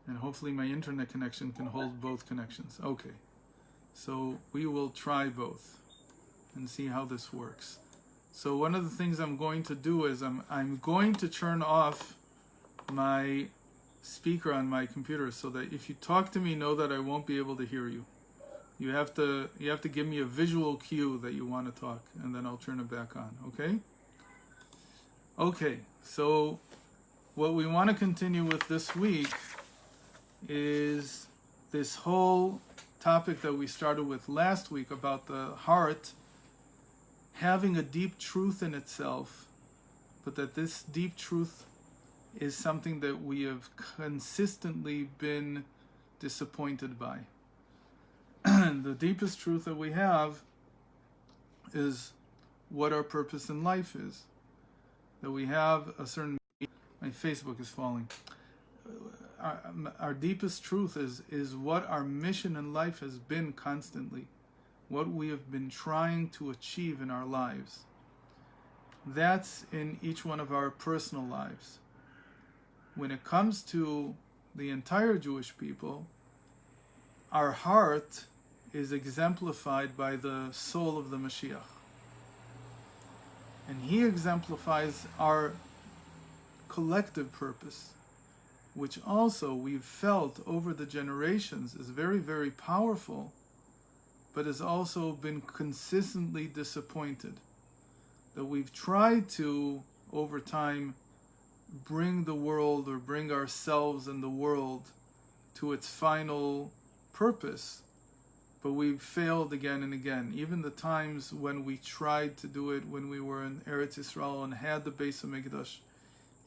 And hopefully my internet connection can hold both connections. Okay, so we will try both and see how this works. So one of the things I'm going to do is I'm going to turn off my speaker on my computer so that if you talk to me, know that I won't be able to hear you. You have to give me a visual cue that you want to talk, and then I'll turn it back on. Okay? Okay, so what we want to continue with this week is this whole topic that we started with last week about the heart having a deep truth in itself, but that this deep truth is something that we have consistently been disappointed by. The deepest truth that we have is what our purpose in life is. That we have a certain... My Facebook is falling. Our deepest truth is what our mission in life has been constantly. What we have been trying to achieve in our lives. That's in each one of our personal lives. When it comes to the entire Jewish people, our heart is exemplified by the soul of the Mashiach. And he exemplifies our collective purpose, which also we've felt over the generations is very, very powerful, but has also been consistently disappointed. That we've tried to, over time, bring the world or bring ourselves and the world to its final purpose, but we've failed again and again. Even the times when we tried to do it, when we were in Eretz Yisrael and had the Beis HaMikdash,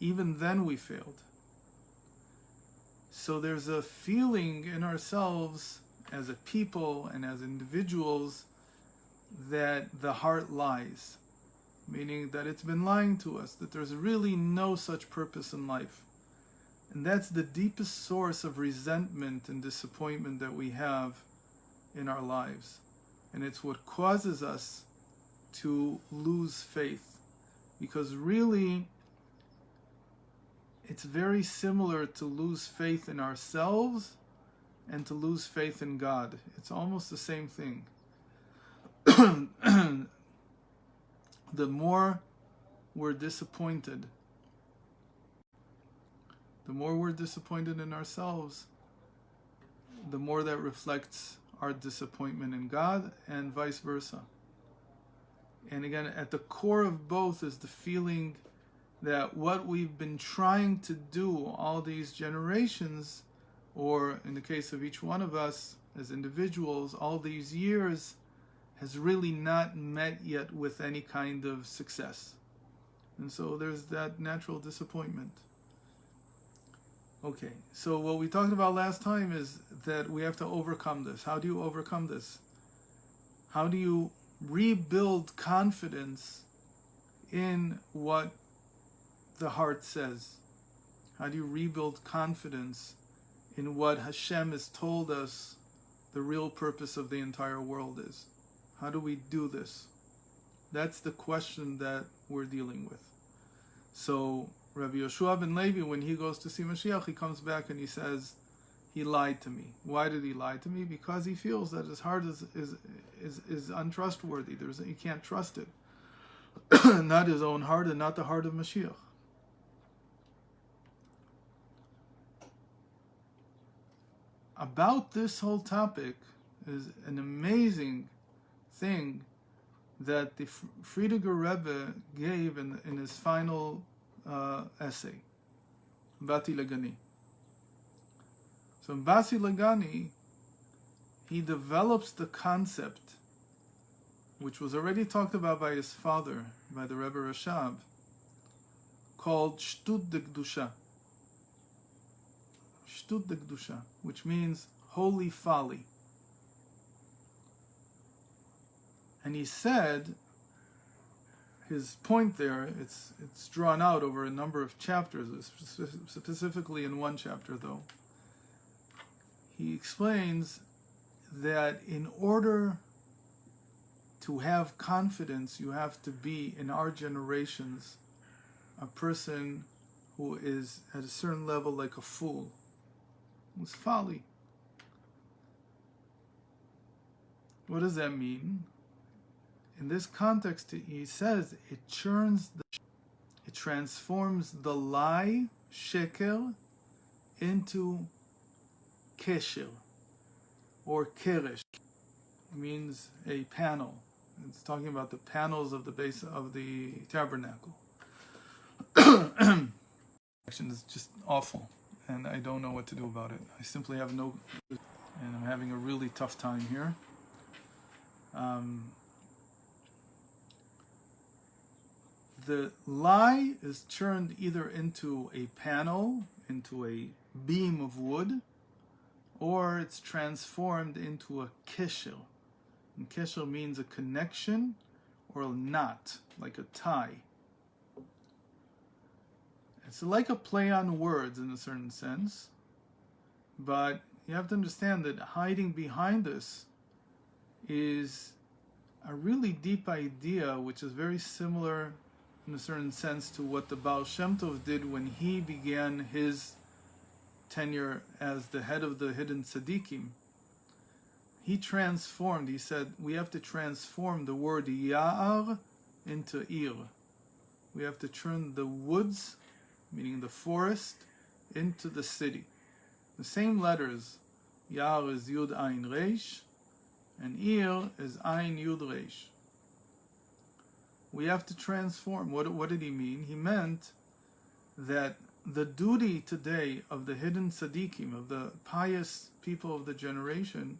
even then we failed. So there's a feeling in ourselves as a people and as individuals that the heart lies, meaning that it's been lying to us, that there's really no such purpose in life. And that's the deepest source of resentment and disappointment that we have in our lives. And it's what causes us to lose faith. Because really, it's very similar to lose faith in ourselves and to lose faith in God. It's almost the same thing. The more we're disappointed, in ourselves, the more that reflects our disappointment in God, and vice versa. And again, at the core of both is the feeling that what we've been trying to do all these generations, or in the case of each one of us as individuals, all these years, has really not met yet with any kind of success. And so there's that natural disappointment. Okay, so what we talked about last time is that we have to overcome this. How do you overcome this? How do you rebuild confidence in what the heart says? How do you rebuild confidence in what Hashem has told us the real purpose of the entire world is? How do we do this? That's the question that we're dealing with. So Rabbi Yoshua ben Levi, when he goes to see Mashiach, he comes back and he says, he lied to me. Why did he lie to me? Because he feels that his heart is untrustworthy. He can't trust it. Not his own heart and not the heart of Mashiach. About this whole topic is an amazing thing that the Friediger Rebbe gave in his final essay, Bati Lagani. So in Bati Lagani, he develops the concept, which was already talked about by his father, by the Rebbe Rashab, called Shtut de Kedusha. Shtut de Kedusha, which means holy folly. And he said, his point there, it's drawn out over a number of chapters, specifically in one chapter though. He explains that in order to have confidence, you have to be, in our generations, a person who is at a certain level like a fool. It was folly. What does that mean? In this context, he says it transforms the lie, sheker, into kesher, or keresh. It means a panel. It's talking about the panels of the base of the tabernacle. It's just awful, and I don't know what to do about it. I simply have no, and I'm having a really tough time here. The lie is turned either into a panel, into a beam of wood, or it's transformed into a kesher. And kesher means a connection or a knot, like a tie. It's like a play on words in a certain sense, but you have to understand that hiding behind this is a really deep idea, which is very similar in a certain sense to what the Baal Shem Tov did when he began his tenure as the head of the hidden tzaddikim. He transformed, he said, we have to transform the word Ya'ar into Ir. We have to turn the woods, meaning the forest, into the city. The same letters, Ya'ar is Yud Ayin Reish, and Ir is Ayin Yud Reish. We have to transform. What did he mean? He meant that the duty today of the hidden tzaddikim, of the pious people of the generation,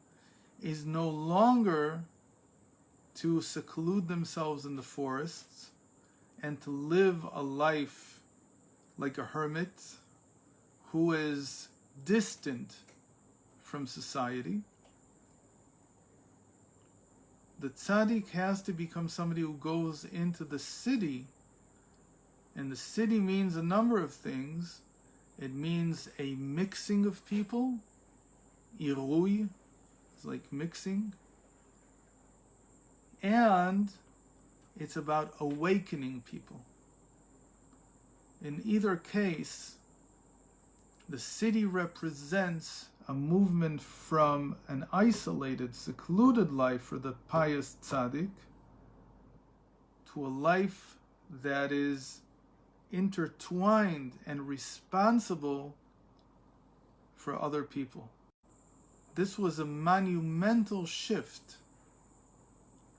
is no longer to seclude themselves in the forests and to live a life like a hermit who is distant from society. The tzaddik has to become somebody who goes into the city, and the city means a number of things. It means a mixing of people, irui, it's like mixing, and it's about awakening people. In either case, the city represents a movement from an isolated, secluded life for the pious tzaddik to a life that is intertwined and responsible for other people. This was a monumental shift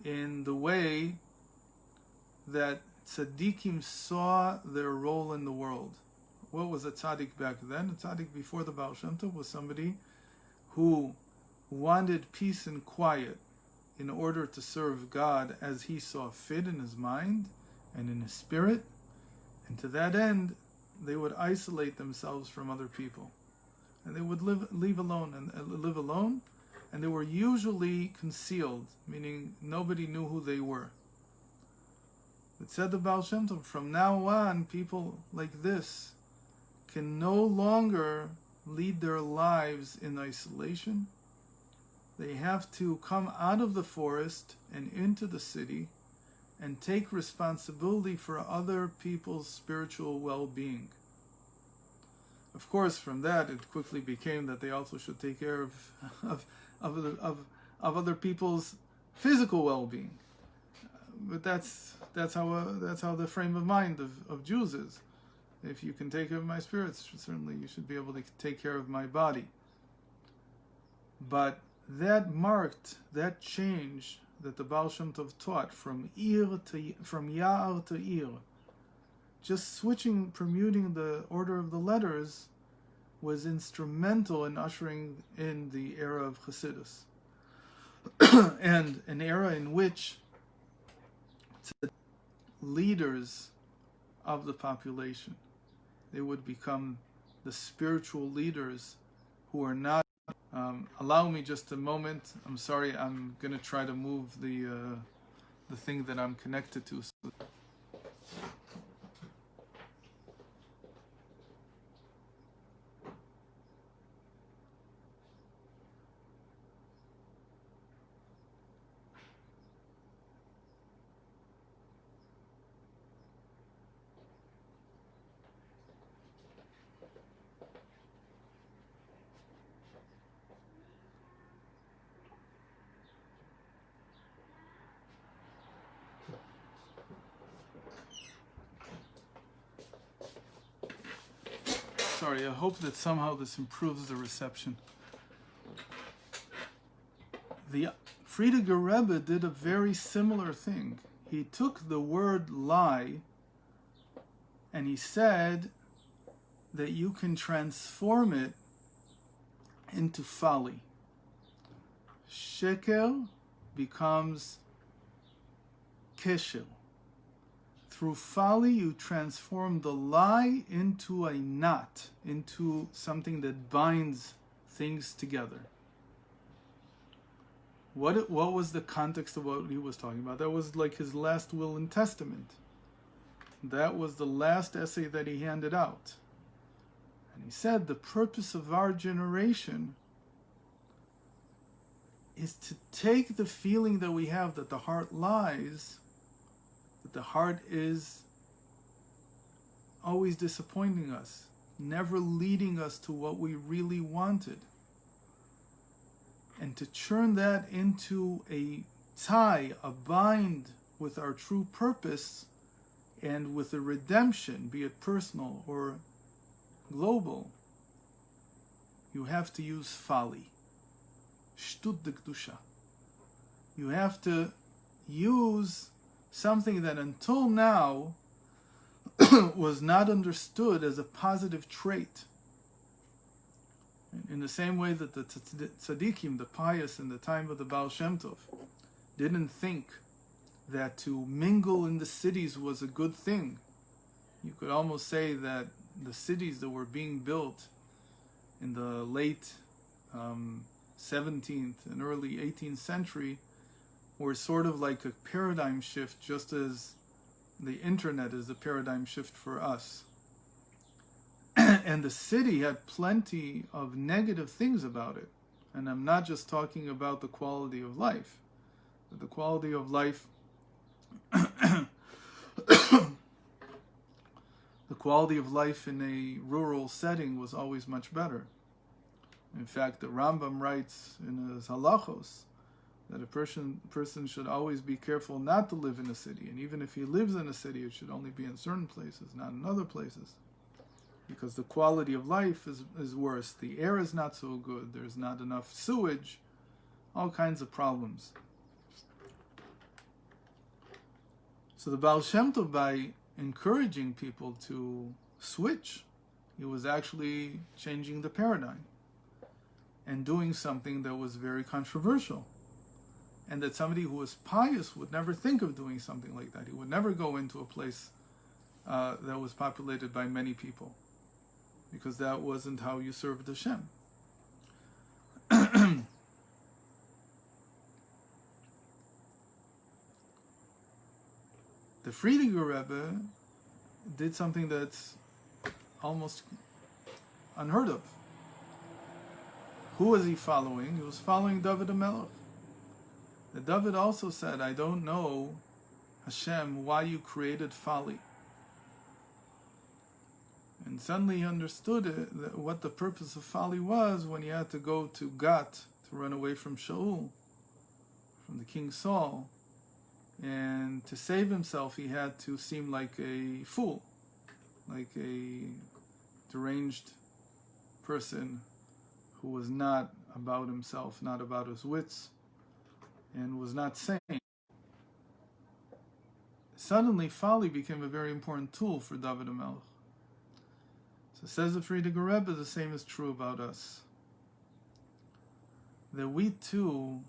in the way that tzaddikim saw their role in the world. What was a tzaddik back then? A tzaddik before the Baal Shem Tov was somebody who wanted peace and quiet in order to serve God as he saw fit in his mind and in his spirit. And to that end, they would isolate themselves from other people. And they would live alone, and they were usually concealed, meaning nobody knew who they were. It said the Baal Shem Tov, from now on, people like this can no longer lead their lives in isolation. They have to come out of the forest and into the city and take responsibility for other people's spiritual well-being. Of course, from that, it quickly became that they also should take care of other people's physical well-being. But that's how the frame of mind of Jews is. If you can take care of my spirits, certainly you should be able to take care of my body. But that marked that change that the Baal Shem Tov taught from Ya'ar to Ir. Just permuting the order of the letters was instrumental in ushering in the era of Chassidus. And an era in which leaders of the population, they would become the spiritual leaders who are not. Allow me just a moment. I'm sorry. I'm going to try to move the thing that I'm connected to. sorry, I hope that somehow this improves the reception. The Friediger Rebbe did a very similar thing. He took the word lie and he said that you can transform it into folly. Sheker becomes kesher. Through folly, you transform the lie into a knot, into something that binds things together. What was the context of what he was talking about? That was like his last will and testament. That was the last essay that he handed out. And he said the purpose of our generation is to take the feeling that we have that the heart lies, that the heart is always disappointing us, never leading us to what we really wanted, and to churn that into a tie, a bind with our true purpose and with a redemption, be it personal or global. You have to use folly. Shtut de Kedusha. You have to use something that until now was not understood as a positive trait. In the same way that the tzaddikim, the pious in the time of the Baal Shem Tov, didn't think that to mingle in the cities was a good thing. You could almost say that the cities that were being built in the late 17th and early 18th century were sort of like a paradigm shift, just as the internet is a paradigm shift for us. And the city had plenty of negative things about it. And I'm not just talking about the quality of life. The quality of life the quality of life in a rural setting was always much better. In fact, the Rambam writes in his halachos that a person should always be careful not to live in a city. And even if he lives in a city, it should only be in certain places, not in other places. Because the quality of life is worse. The air is not so good. There's not enough sewage. All kinds of problems. So the Baal Shem Tov, by encouraging people to switch, he was actually changing the paradigm and doing something that was very controversial. And that somebody who was pious would never think of doing something like that. He would never go into a place that was populated by many people, because that wasn't how you served Hashem. The Friediger Rebbe did something that's almost unheard of. Who was he following? He was following David HaMelech. The David also said, I don't know, Hashem, why you created folly. And suddenly he understood what the purpose of folly was when he had to go to Gat to run away from Shaul, from the king Saul. And to save himself, he had to seem like a fool, like a deranged person who was not about himself, not about his wits, and was not sane. Suddenly, folly became a very important tool for David HaMelech. So says the Friediger Rebbe, the same is true about us. That we too,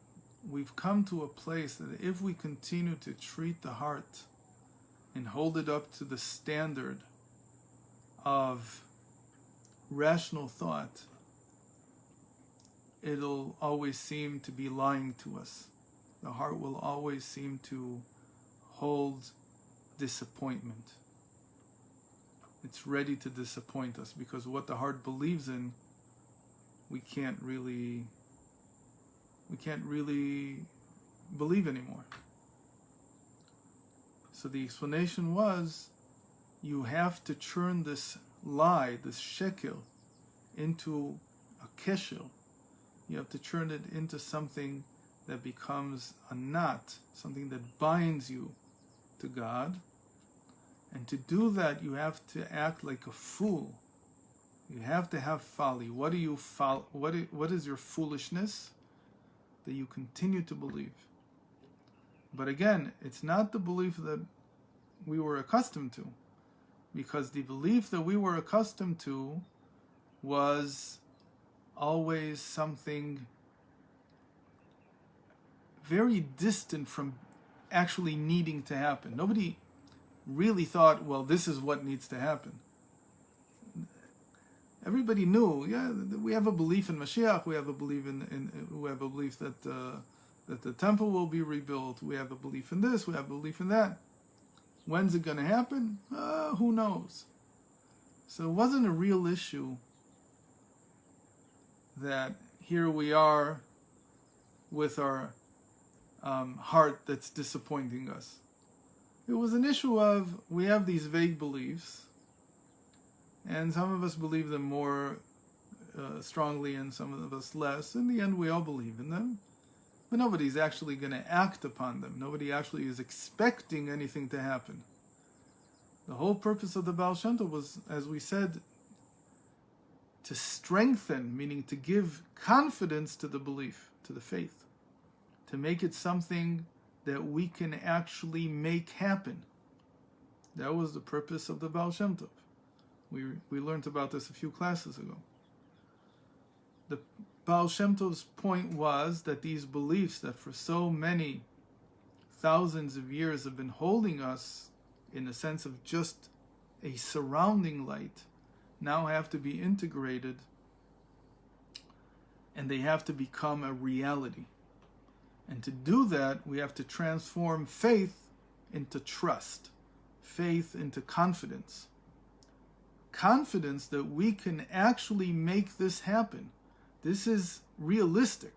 we've come to a place that if we continue to treat the heart and hold it up to the standard of rational thought, it'll always seem to be lying to us. The heart will always seem to hold disappointment. It's ready to disappoint us because what the heart believes in, we can't really believe anymore. So the explanation was, you have to turn this lie, this shekel, into a kesher. You have to turn it into something that becomes a knot, something that binds you to God. And to do that, you have to act like a fool. You have to have folly. What is your foolishness that you continue to believe? But again, it's not the belief that we were accustomed to, because the belief that we were accustomed to was always something very distant from actually needing to happen. Nobody really thought, well, this is what needs to happen. Everybody knew, yeah, we have a belief in Mashiach. We have a belief we have a belief that the temple will be rebuilt. We have a belief in this. We have a belief in that. When's it going to happen? Who knows? So it wasn't a real issue that here we are with our heart that's disappointing us. It was an issue of we have these vague beliefs, and some of us believe them more strongly and some of us less. In the end, we all believe in them, but nobody's actually going to act upon them. Nobody actually is expecting anything to happen. The whole purpose of the Baal Shem Tov was, as we said, to strengthen, meaning to give confidence to the belief, to the faith, to make it something that we can actually make happen. That was the purpose of the Baal Shem Tov. We learned about this a few classes ago. The Baal Shem Tov's point was that these beliefs that for so many thousands of years have been holding us in a sense of just a surrounding light now have to be integrated, and they have to become a reality. And to do that, we have to transform faith into trust, faith into confidence. Confidence that we can actually make this happen. This is realistic.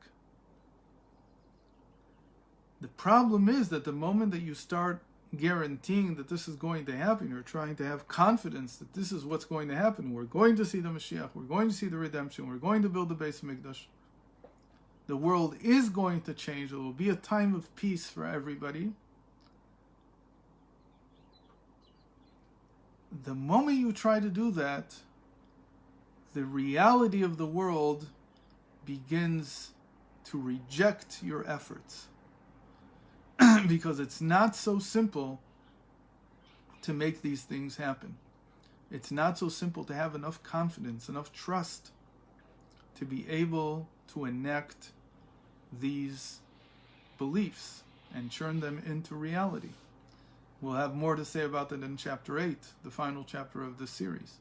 The problem is that the moment that you start guaranteeing that this is going to happen, you're trying to have confidence that this is what's going to happen. We're going to see the Mashiach, we're going to see the redemption, we're going to build the Beis Hamikdash. The world is going to change. There will be a time of peace for everybody. The moment you try to do that, the reality of the world begins to reject your efforts. Because it's not so simple to make these things happen. It's not so simple to have enough confidence, enough trust to be able to enact these beliefs and turn them into reality. We'll have more to say about that in chapter 8, the final chapter of this series.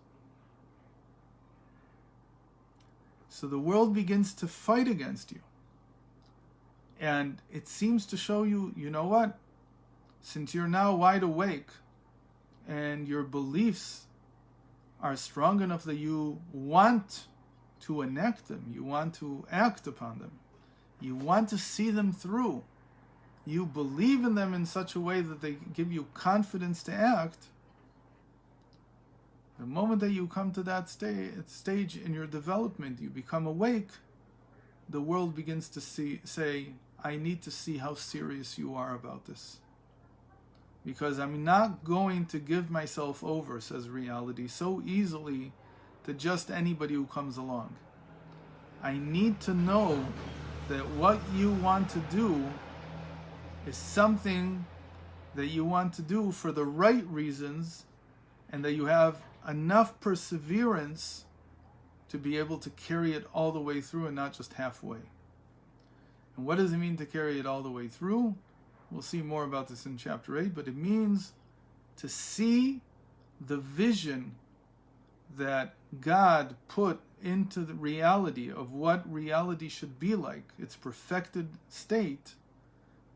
So the world begins to fight against you. And it seems to show you, you know what? Since you're now wide awake and your beliefs are strong enough that you want to enact them, you want to act upon them, you want to see them through, you believe in them in such a way that they give you confidence to act, the moment that you come to that stage in your development, you become awake, the world begins to say, I need to see how serious you are about this. Because I'm not going to give myself over, says reality, so easily to just anybody who comes along. I need to know that what you want to do is something that you want to do for the right reasons, and that you have enough perseverance to be able to carry it all the way through and not just halfway. And what does it mean to carry it all the way through? We'll see more about this in chapter 8, but it means to see the vision that God put into the reality of what reality should be like, its perfected state,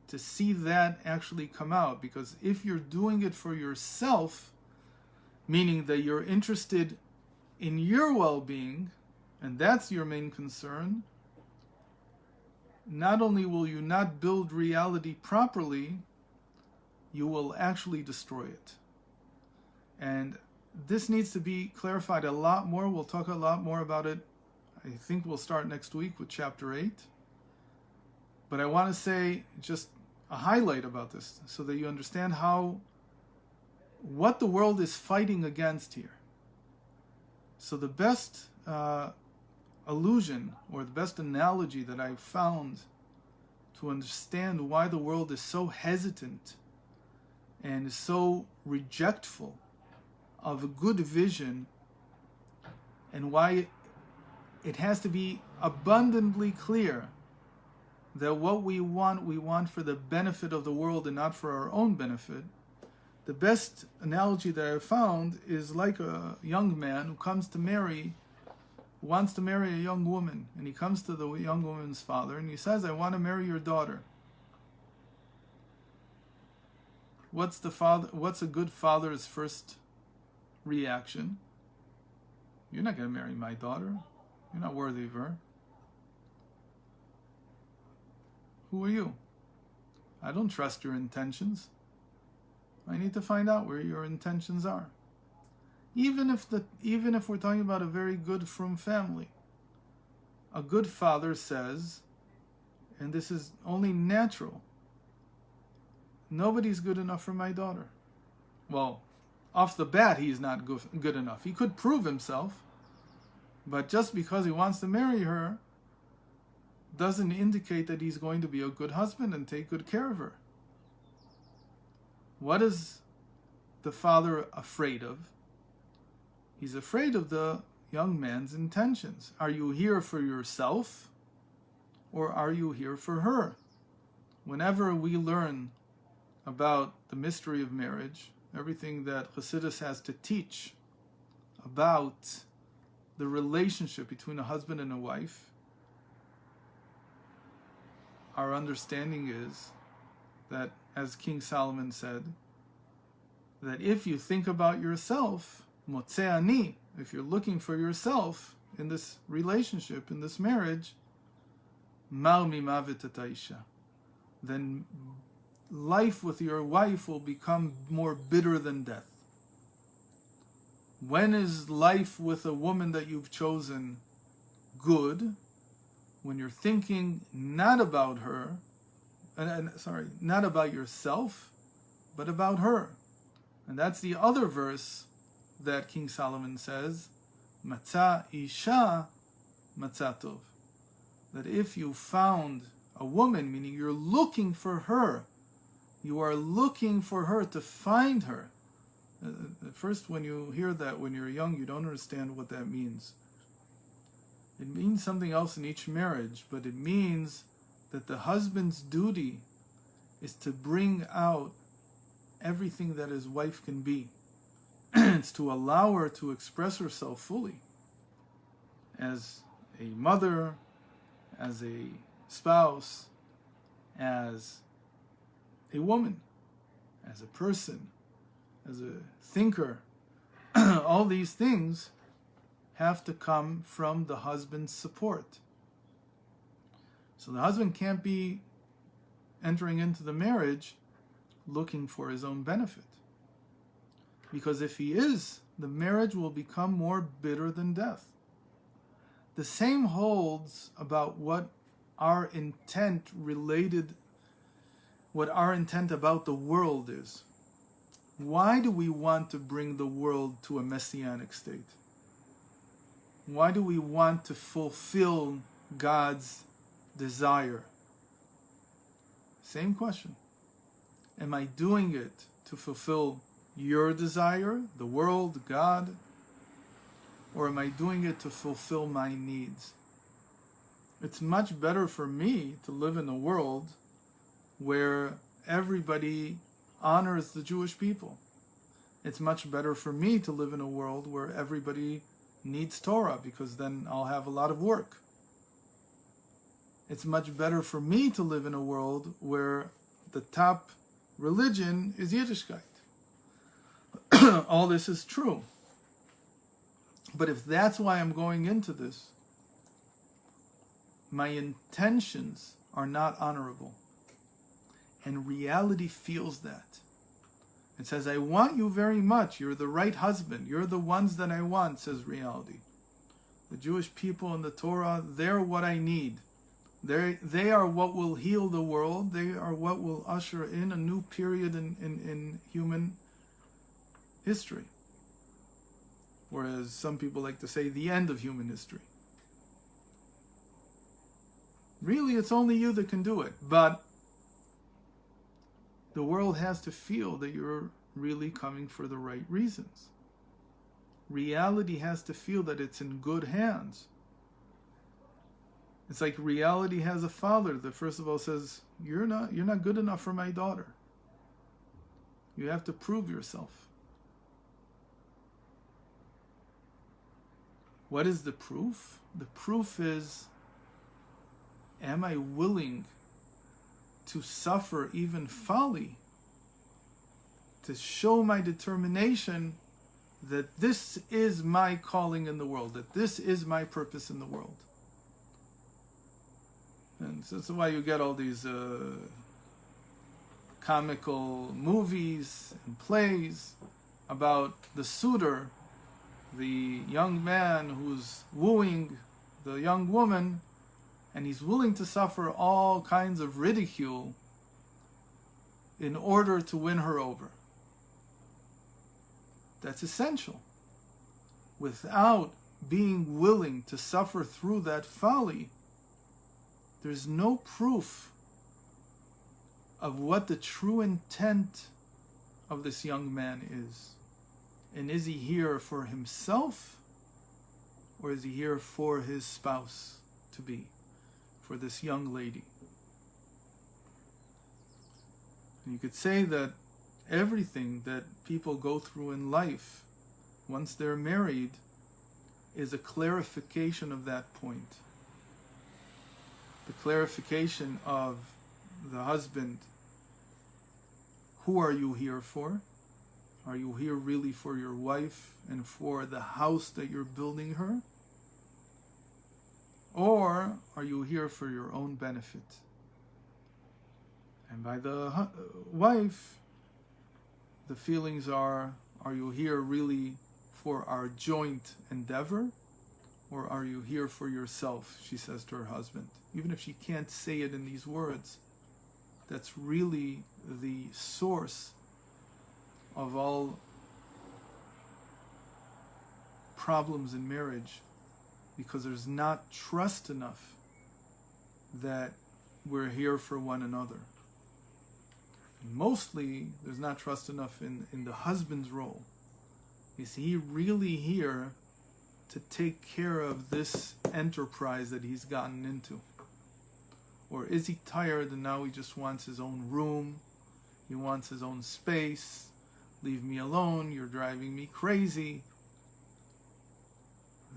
to see that actually come out. Because if you're doing it for yourself, meaning that you're interested in your well-being, and that's your main concern, not only will you not build reality properly, you will actually destroy it. And this needs to be clarified a lot more. We'll talk a lot more about it. I think we'll start next week with chapter 8. But I want to say just a highlight about this so that you understand what the world is fighting against here. So the best allusion or the best analogy that I've found to understand why the world is so hesitant and is so rejectful of a good vision, and why it has to be abundantly clear that what we want for the benefit of the world and not for our own benefit. The best analogy that I've found is like a young man who wants to marry a young woman, and he comes to the young woman's father and he says, I want to marry your daughter. What's a good father's first reaction? You're not going to marry my daughter. You're not worthy of her. Who are you? I don't trust your intentions. I need to find out where your intentions are. Even if we're talking about a very good frum family, a good father says, and this is only natural, nobody's good enough for my daughter. Well, off the bat, he's not good enough. He could prove himself, but just because he wants to marry her doesn't indicate that he's going to be a good husband and take good care of her. What is the father afraid of? He's afraid of the young man's intentions. Are you here for yourself, or are you here for her? Whenever we learn about the mystery of marriage, everything that Chassidus has to teach about the relationship between a husband and a wife, our understanding is that, as King Solomon said, that if you think about yourself, motzeh ani, if you're looking for yourself in this relationship, in this marriage, mar mimavet et haisha, then life with your wife will become more bitter than death. When is life with a woman that you've chosen good? When you're thinking not about her, not about yourself, but about her. And that's the other verse that King Solomon says, Matzah isha matzah tov. That if you found a woman, meaning you're looking for her, you are looking for her to find her. At first, when you hear that when you're young, you don't understand what that means. It means something else in each marriage, but it means that the husband's duty is to bring out everything that his wife can be. It's to allow her to express herself fully as a mother, as a spouse, as a woman, as a person, as a thinker. All these things have to come from the husband's support. So the husband can't be entering into the marriage looking for his own benefit. Because if he is, the marriage will become more bitter than death. The same holds about what our intent about the world is. Why do we want to bring the world to a messianic state? Why do we want to fulfill God's desire? Same question. Am I doing it to fulfill your desire, the world, God? Or am I doing it to fulfill my needs? It's much better for me to live in a world where everybody honors the Jewish people. It's much better for me to live in a world where everybody needs Torah, because then I'll have a lot of work. It's much better for me to live in a world where the top religion is Yiddishkeit. All this is true. But if that's why I'm going into this, my intentions are not honorable. And reality feels that. It says, I want you very much. You're the right husband. You're the ones that I want, says reality. The Jewish people in the Torah, they're what I need. They are what will heal the world. They are what will usher in a new period in human history. Whereas some people like to say the end of human history. Really, it's only you that can do it. But the world has to feel that you're really coming for the right reasons. Reality has to feel that it's in good hands. It's like reality has a father that first of all says, you're not good enough for my daughter. You have to prove yourself. What is the proof? The proof is, am I willing to suffer even folly to show my determination that this is my calling in the world, that this is my purpose in the world? And so that's why you get all these comical movies and plays about the suitor, the young man who's wooing the young woman, and he's willing to suffer all kinds of ridicule in order to win her over. That's essential. Without being willing to suffer through that folly, there's no proof of what the true intent of this young man is. And is he here for himself, or is he here for his spouse to be, for this young lady? And you could say that everything that people go through in life, once they're married, is a clarification of that point. The clarification of the husband. Who are you here for? Are you here really for your wife and for the house that you're building her? Or are you here for your own benefit? And by the wife, the feelings are you here really for our joint endeavor? Or are you here for yourself, she says to her husband. Even if she can't say it in these words, that's really the source of all problems in marriage, because there's not trust enough that we're here for one another. Mostly, there's not trust enough in the husband's role. Is he really here to take care of this enterprise that he's gotten into? Or is he tired and now he just wants his own room? He wants his own space. Leave me alone, you're driving me crazy.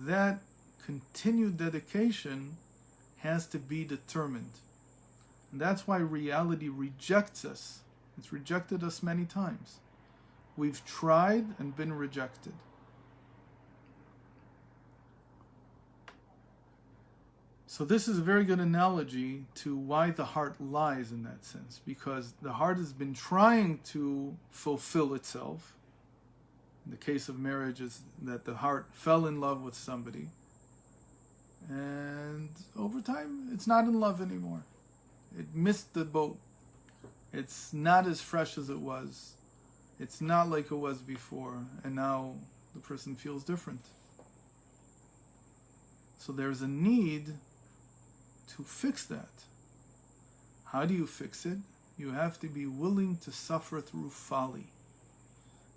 That continued dedication has to be determined. And that's why reality rejects us. It's rejected us many times. We've tried and been rejected. So this is a very good analogy to why the heart lies in that sense, because the heart has been trying to fulfill itself. In the case of marriage, is that the heart fell in love with somebody, and over time it's not in love anymore. It missed the boat. It's not as fresh as it was. It's not like it was before, and now the person feels different. So there's a need to fix that. How do you fix it? You have to be willing to suffer through folly.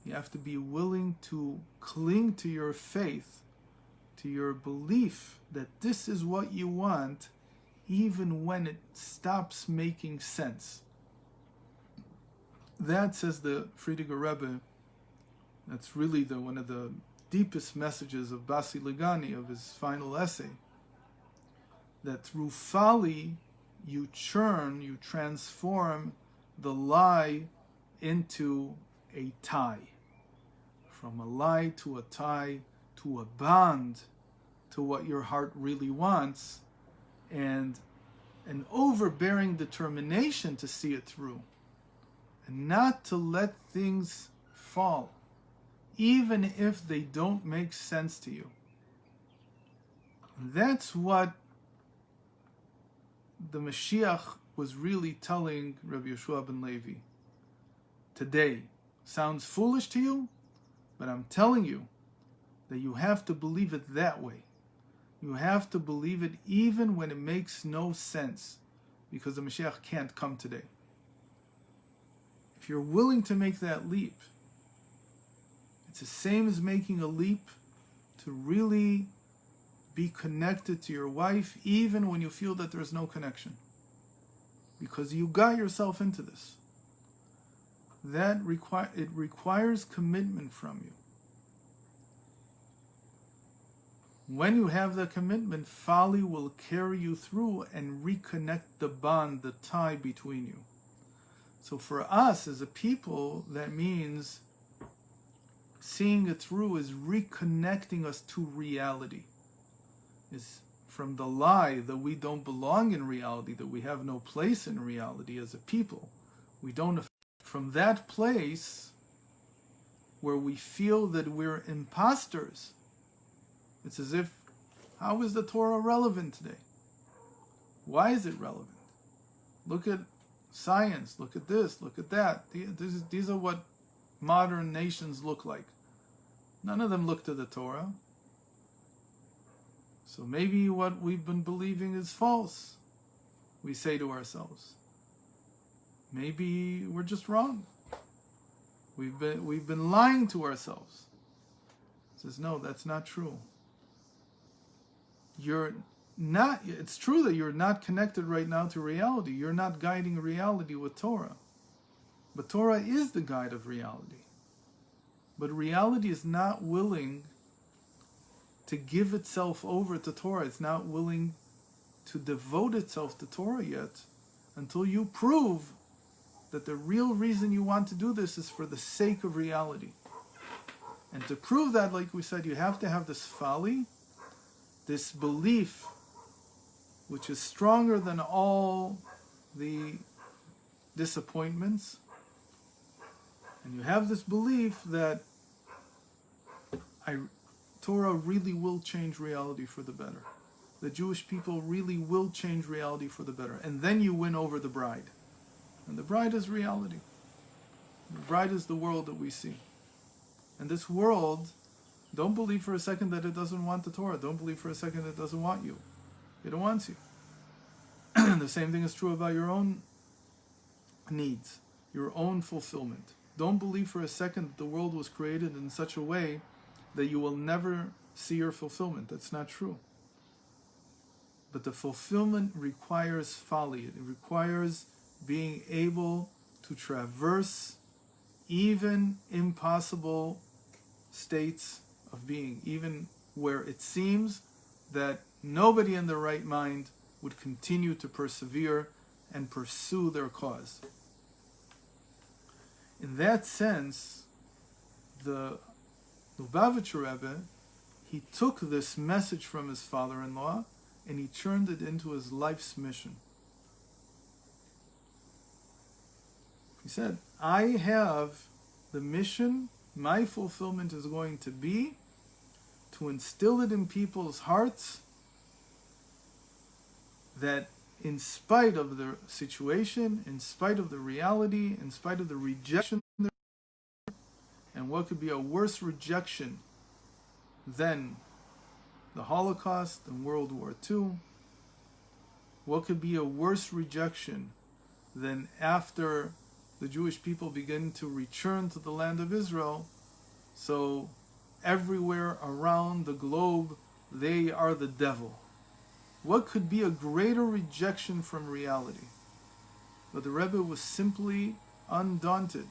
You have to be willing to cling to your faith, to your belief that this is what you want, even when it stops making sense. That, says the Friediger Rebbe, that's really one of the deepest messages of Basi Ligani, of his final essay, that through folly you churn, you transform the lie into a tie. From a lie to a tie, to a bond, to what your heart really wants, and an overbearing determination to see it through, and not to let things fall, even if they don't make sense to you. That's what the Mashiach was really telling Rabbi Yeshua ben Levi. Today, sounds foolish to you, but I'm telling you that you have to believe it that way. You have to believe it even when it makes no sense, because the Mashiach can't come today. If you're willing to make that leap, it's the same as making a leap to really be connected to your wife, even when you feel that there's no connection. Because you got yourself into this. It requires commitment from you. When you have that commitment, folly will carry you through and reconnect the bond, the tie between you. So for us as a people, that means seeing it through is reconnecting us to reality. Is from the lie that we don't belong in reality, that we have no place in reality as a people. We don't, from that place where we feel that we're imposters. It's as if, how is the Torah relevant today? Why is it relevant? Look at science, look at this, look at that. These are what modern nations look like. None of them look to the Torah. So maybe what we've been believing is false, we say to ourselves. Maybe we're just wrong. We've been lying to ourselves. It says, no, that's not true. It's true that you're not connected right now to reality. You're not guiding reality with Torah. But Torah is the guide of reality. But reality is not willing to give itself over to Torah. It's not willing to devote itself to Torah yet, until you prove that the real reason you want to do this is for the sake of reality. And to prove that, like we said, you have to have this folly, this belief, which is stronger than all the disappointments. And you have this belief that Torah really will change reality for the better. The Jewish people really will change reality for the better. And then you win over the bride. And the bride is reality. The bride is the world that we see. And this world, don't believe for a second that it doesn't want the Torah. Don't believe for a second it doesn't want you. It wants you. The same thing is true about your own needs, your own fulfillment. Don't believe for a second that the world was created in such a way that you will never see your fulfillment. That's not true. But the fulfillment requires folly. It requires being able to traverse even impossible states of being, even where it seems that nobody in their right mind would continue to persevere and pursue their cause. In that sense, the Lubavitcher Rebbe, he took this message from his father-in-law and he turned it into his life's mission. He said, I have the mission, my fulfillment is going to be to instill it in people's hearts that in spite of the situation, in spite of the reality, in spite of the rejection, and what could be a worse rejection than the Holocaust and World War II? What could be a worse rejection than after the Jewish people begin to return to the land of Israel? So everywhere around the globe, they are the devil. What could be a greater rejection from reality? But the Rebbe was simply undaunted.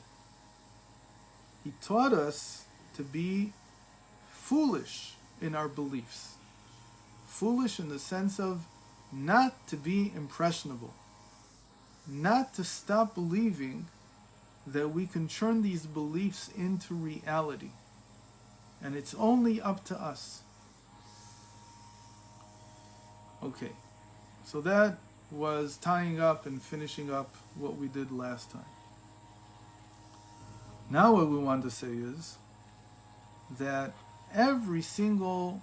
He taught us to be foolish in our beliefs. Foolish in the sense of not to be impressionable. Not to stop believing that we can turn these beliefs into reality. And it's only up to us. Okay, so that was tying up and finishing up what we did last time. Now what we want to say is that every single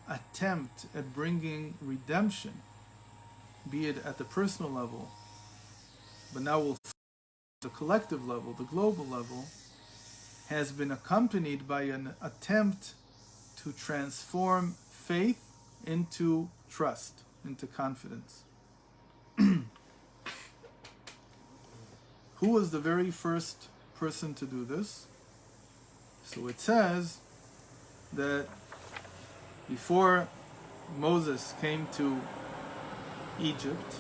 attempt at bringing redemption, be it at the personal level, but now we'll the collective level, the global level, has been accompanied by an attempt to transform faith into trust, into confidence. Who was the very first person to do this? So it says that before Moses came to Egypt,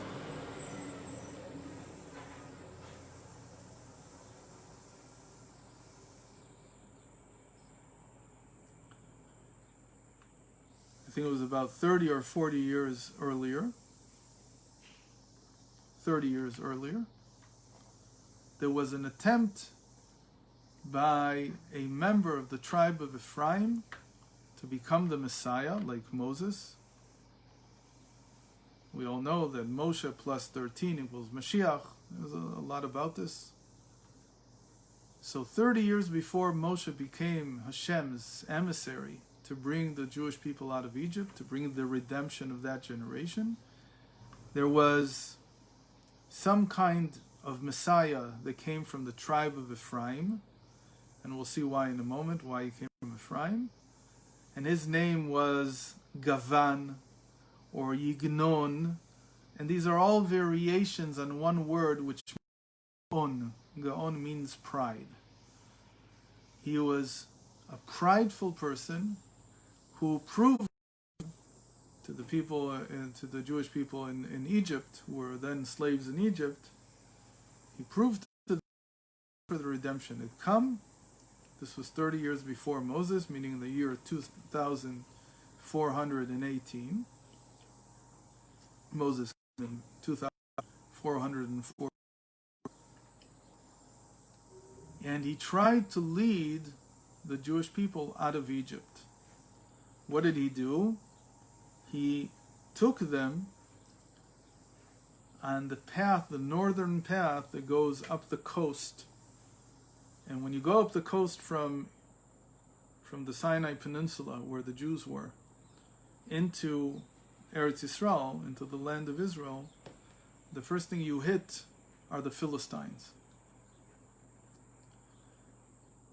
I think it was about 30 or 40 years earlier, 30 years earlier, there was an attempt by a member of the tribe of Ephraim to become the Messiah, like Moses. We all know that Moshe plus 13 equals Mashiach. There's a lot about this. So 30 years before Moshe became Hashem's emissary to bring the Jewish people out of Egypt, to bring the redemption of that generation, there was some kind of Messiah that came from the tribe of Ephraim, and we'll see why in a moment, why he came from Ephraim. And his name was Gavan, or Yignon, and these are all variations on one word which means Gaon. Gaon means pride. He was a prideful person who proved to the people, to the Jewish people in Egypt, who were then slaves in Egypt, he proved to them for the redemption had come. This was 30 years before Moses, meaning the year 2418. Moses came in 2404. And he tried to lead the Jewish people out of Egypt. What did he do? He took them on the path, the northern path that goes up the coast. And when you go up the coast from the Sinai Peninsula, where the Jews were, into Eretz Yisrael, into the land of Israel, the first thing you hit are the Philistines.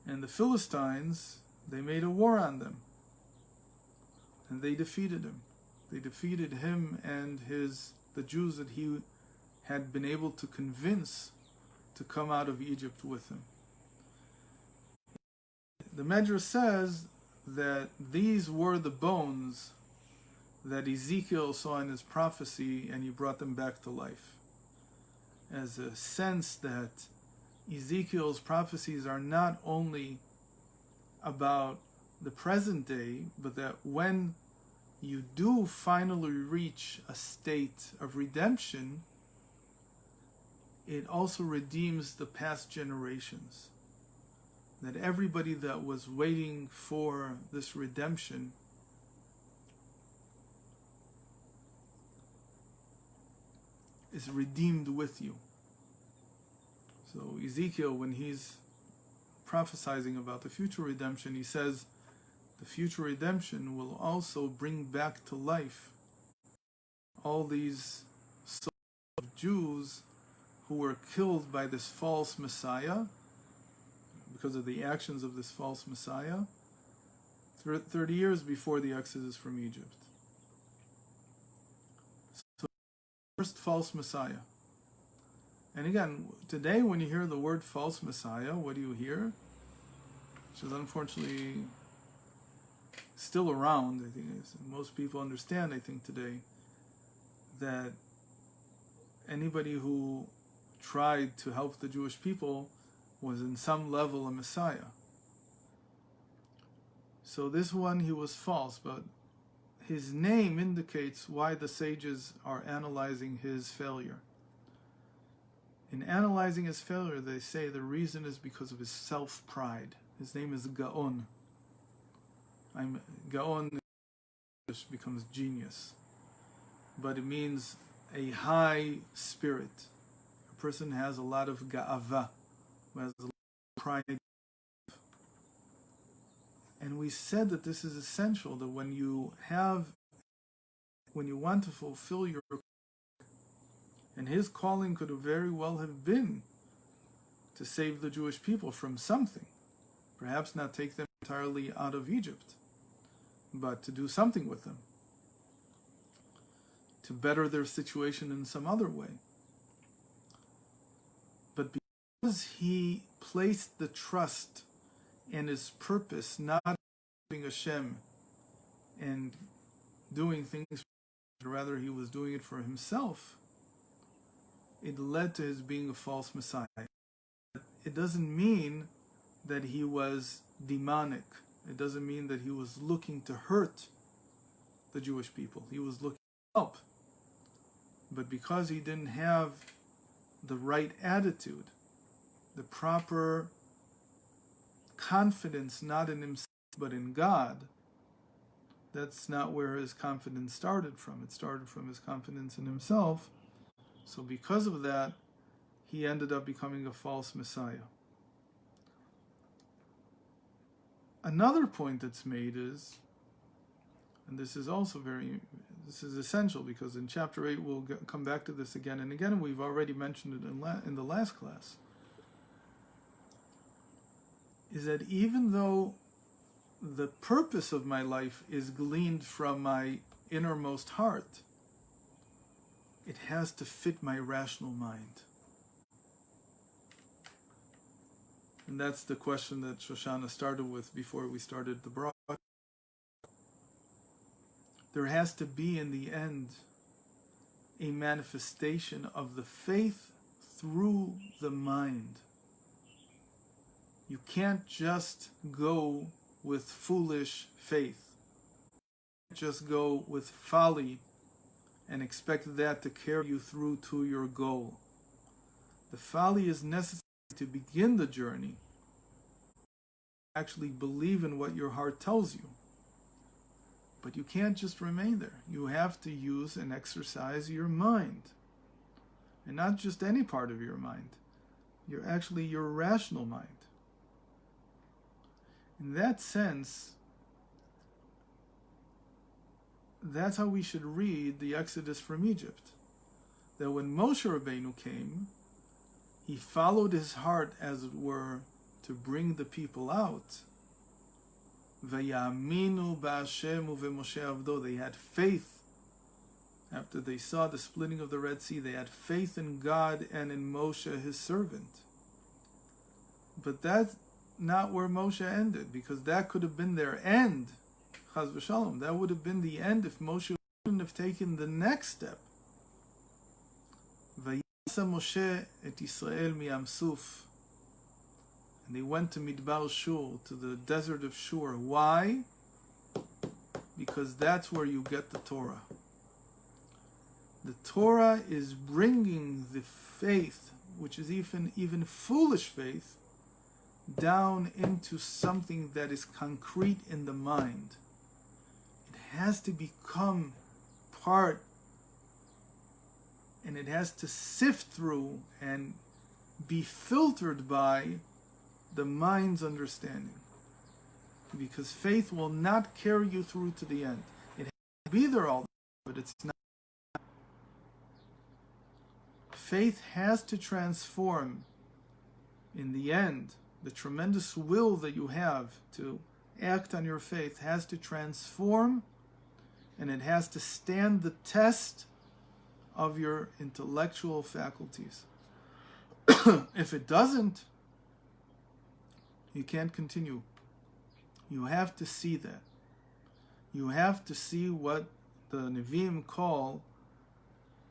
And the Philistines, they made a war on them. And they defeated him. They defeated him and the Jews that he had been able to convince to come out of Egypt with him. The Medrash says that these were the bones that Ezekiel saw in his prophecy, and he brought them back to life. As a sense that Ezekiel's prophecies are not only about the present day, but that when you do finally reach a state of redemption, it also redeems the past generations. That everybody that was waiting for this redemption is redeemed with you. So Ezekiel, when he's prophesying about the future redemption, he says the future redemption will also bring back to life all these souls of Jews who were killed by this false Messiah because of the actions of this false Messiah 30 years before the Exodus from Egypt. So first false Messiah. And again, today when you hear the word false Messiah, what do you hear? Which is unfortunately still around. I think most people understand, I think today, that anybody who tried to help the Jewish people was in some level a Messiah. So this one, he was false, but his name indicates why the sages are analyzing his failure. In analyzing his failure, they say the reason is because of his self-pride. His name is Gaon. Gaon becomes genius, but it means a high spirit. A person has a lot of ga'ava, who has a lot of pride. And we said that this is essential, that when you want to fulfill your, and his calling could very well have been to save the Jewish people from something, perhaps not take them entirely out of Egypt, but to do something with them, to better their situation in some other way. But because he placed the trust and his purpose not in Hashem and doing things, rather he was doing it for himself, it led to his being a false Messiah. It doesn't mean that he was demonic. It doesn't mean that he was looking to hurt the Jewish people. He was looking to help. But because he didn't have the right attitude, the proper confidence not in himself but in God, that's not where his confidence started from. It started from his confidence in himself. So because of that, he ended up becoming a false Messiah. Another point that's made is, and this is also this is essential, because in chapter 8 we'll come back to this again and again, and we've already mentioned it in the last class, is that even though the purpose of my life is gleaned from my innermost heart, it has to fit my rational mind. And that's the question that Shoshana started with before we started the broadcast. There has to be, in the end, a manifestation of the faith through the mind. You can't just go with foolish faith. You can't just go with folly and expect that to carry you through to your goal. The folly is necessary to begin the journey. Actually believe in what your heart tells you. But you can't just remain there. You have to use and exercise your mind. And not just any part of your mind. Your rational mind. In that sense, that's how we should read the Exodus from Egypt. That when Moshe Rabbeinu came, he followed his heart, as it were, to bring the people out. Vayaminu ba'Hashem uveMoshe avdo. They had faith. After they saw the splitting of the Red Sea, they had faith in God and in Moshe, his servant. But that's not where Moshe ended, because that could have been their end. Chaz v'shalom. That would have been the end if Moshe wouldn't have taken the next step. Moshe et Israel mi'am Suf, and they went to Midbar Shur, to the desert of Shur. Why? Because that's where you get the Torah. The Torah is bringing the faith, which is even foolish faith, down into something that is concrete in the mind. It has to become part, and it has to sift through and be filtered by the mind's understanding. Because faith will not carry you through to the end. It has to be there all the time, but it's not. Faith has to transform, in the end. The tremendous will that you have to act on your faith has to transform, and it has to stand the test of your intellectual faculties. If it doesn't, you can't continue. You have to see that. You have to see what the Nevi'im call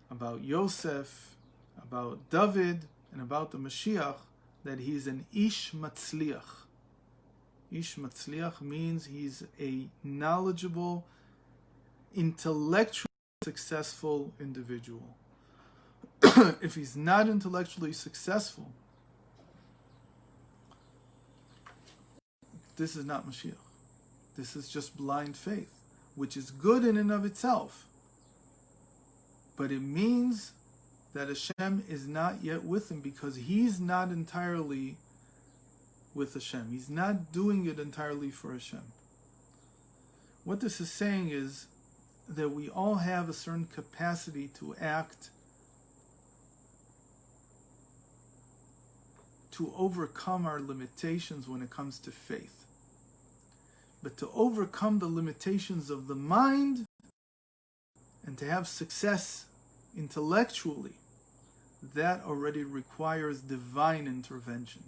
about Yosef, about David, and about the Mashiach, that he's an Ish Matzliach. Ish Matzliach means he's a knowledgeable, intellectually successful individual. If he's not intellectually successful, this is not Mashiach. This is just blind faith, which is good in and of itself. But it means that Hashem is not yet with him, because he's not entirely with Hashem. He's not doing it entirely for Hashem. What this is saying is that we all have a certain capacity to act, to overcome our limitations when it comes to faith. But to overcome the limitations of the mind and to have success intellectually, that already requires divine intervention.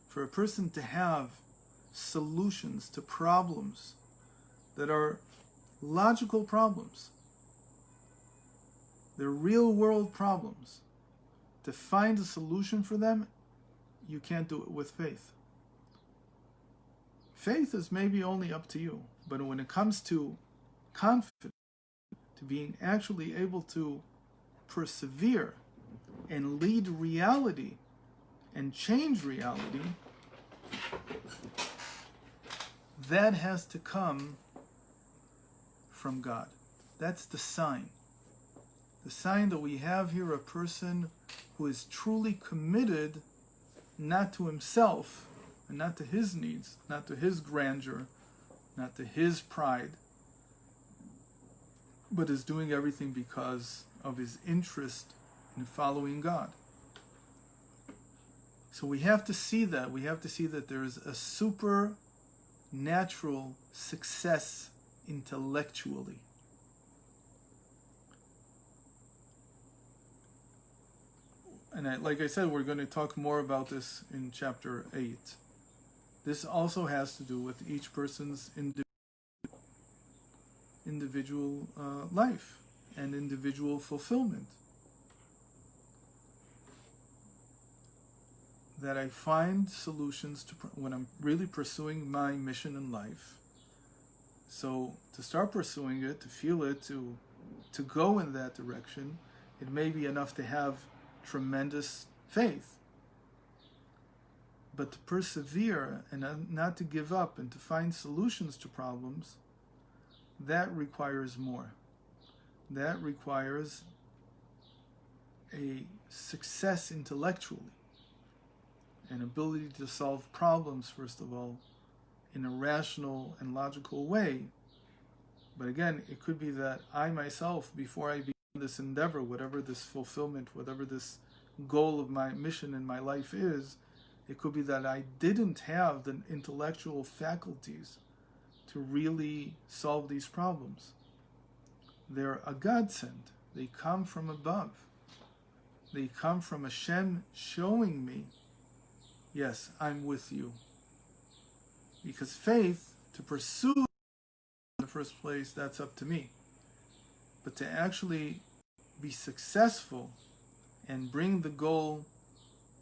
For a person to have solutions to problems that are logical problems, they're real world problems, to find a solution for them, you can't do it with faith. Faith is maybe only up to you, but when it comes to confidence, to being actually able to persevere and lead reality and change reality, that has to come from God. That's the sign. The sign that we have here a person who is truly committed not to himself and not to his needs, not to his grandeur, not to his pride, but is doing everything because of his interest in following God. So we have to see that. We have to see that there is a supernatural success intellectually. And like I said, we're going to talk more about this in chapter 8. This also has to do with each person's individual life and individual fulfillment. That I find solutions to when I'm really pursuing my mission in life. So to start pursuing it, to feel it, to go in that direction, it may be enough to have tremendous faith. But to persevere and not to give up and to find solutions to problems, that requires more. That requires a success intellectually, an ability to solve problems, first of all, in a rational and logical way. But again, it could be that I myself, before I begin this endeavor, whatever this fulfillment, whatever this goal of my mission in my life is, it could be that I didn't have the intellectual faculties to really solve these problems. They're a godsend. They come from above. They come from Hashem showing me, yes, I'm with you. Because faith, to pursue in the first place, that's up to me. But to actually be successful and bring the goal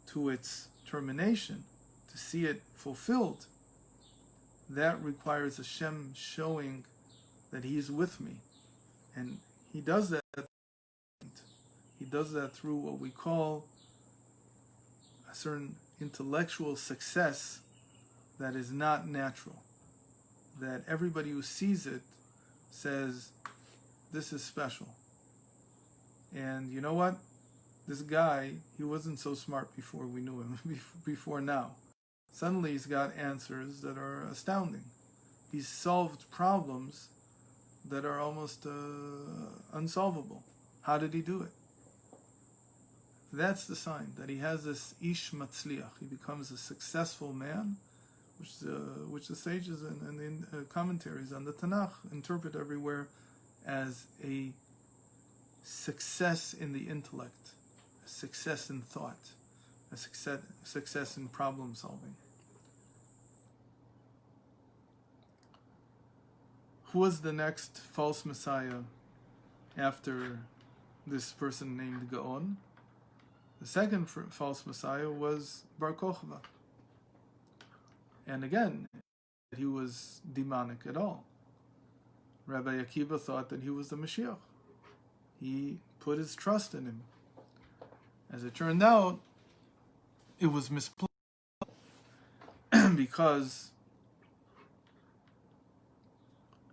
to its termination, to see it fulfilled, that requires Hashem showing that He is with me. And He does that. He does that through what we call a certain intellectual success that is not natural. That everybody who sees it says, this is special. And you know what? This guy, he wasn't so smart before we knew him, before now. Suddenly he's got answers that are astounding. He's solved problems that are almost unsolvable. How did he do it? That's the sign that he has this ish matzliach. He becomes a successful man, which the sages and the commentaries on the Tanakh interpret everywhere as a success in the intellect, a success in thought, a success in problem solving. Who was the next false messiah after this person named Gaon? The second false messiah was Bar Kochba. And again, he was demonic at all. Rabbi Akiva thought that he was the Mashiach. He put his trust in him. As it turned out, it was misplaced because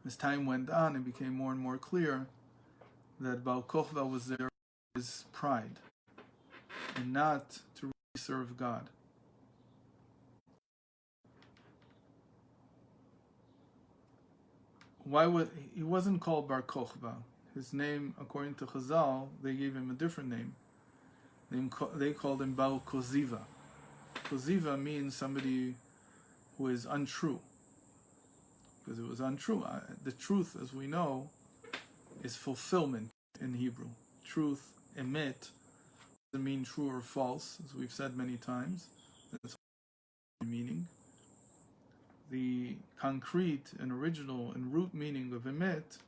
as time went on, it became more and more clear that Bar Kochba was there for his pride and not to really serve God. He wasn't called Bar Kochba. His name, according to Chazal, they gave him a different name. They called him Bar Koziva. Koziva means somebody who is untrue. because it was untrue. The truth, as we know, is fulfillment in Hebrew. Truth, emet, doesn't mean true or false, as we've said many times. That's the meaning. The concrete and original and root meaning of emet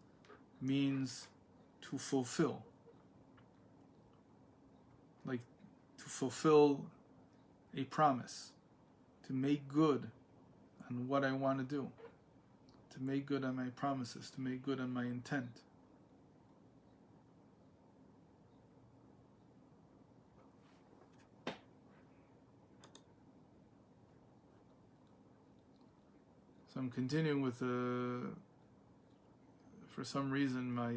means to fulfill. Like to fulfill a promise, to make good on what I want to do, to make good on my promises, to make good on my intent. So I'm continuing with for some reason my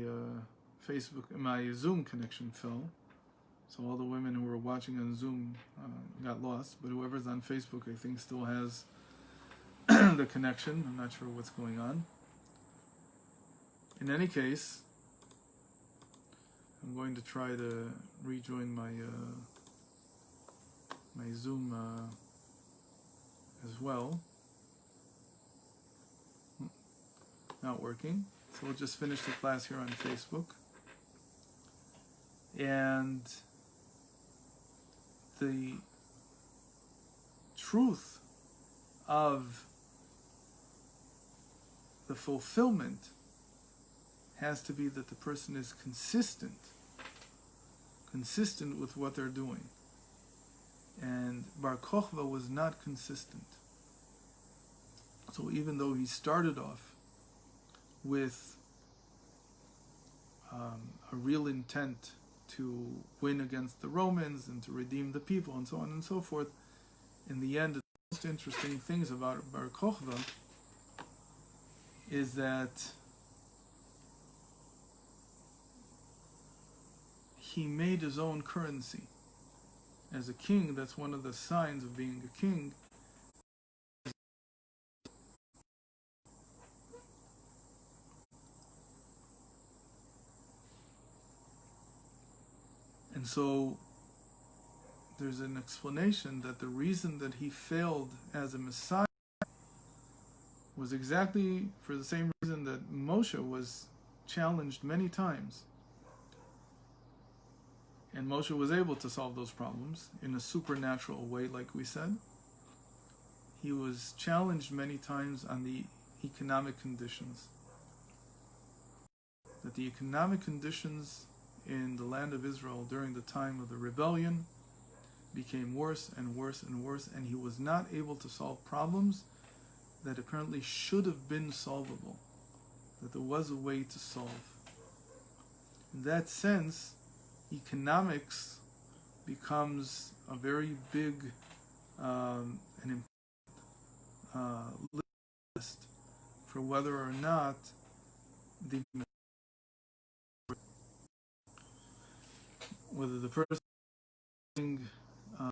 my Zoom connection fell. So all the women who were watching on Zoom got lost, but whoever's on Facebook, I think, still has the connection. I'm not sure what's going on. In any case, I'm going to try to rejoin my my Zoom as well. Not working. So we'll just finish the class here on Facebook. And the truth of the fulfillment has to be that the person is consistent with what they're doing. And Bar Kochva was not consistent. So even though he started off with a real intent to win against the Romans and to redeem the people and so on and so forth, in the end, the most interesting things about Bar Kochva is that he made his own currency. As a king, that's one of the signs of being a king. And so there's an explanation that the reason that he failed as a Messiah was exactly for the same reason that Moshe was challenged many times. And Moshe was able to solve those problems in a supernatural way, like we said. He was challenged many times on the economic conditions. That the economic conditions in the land of Israel during the time of the rebellion became worse and worse and worse, and he was not able to solve problems that apparently should have been solvable, that there was a way to solve. In that sense, economics becomes a very big and list for whether or not the person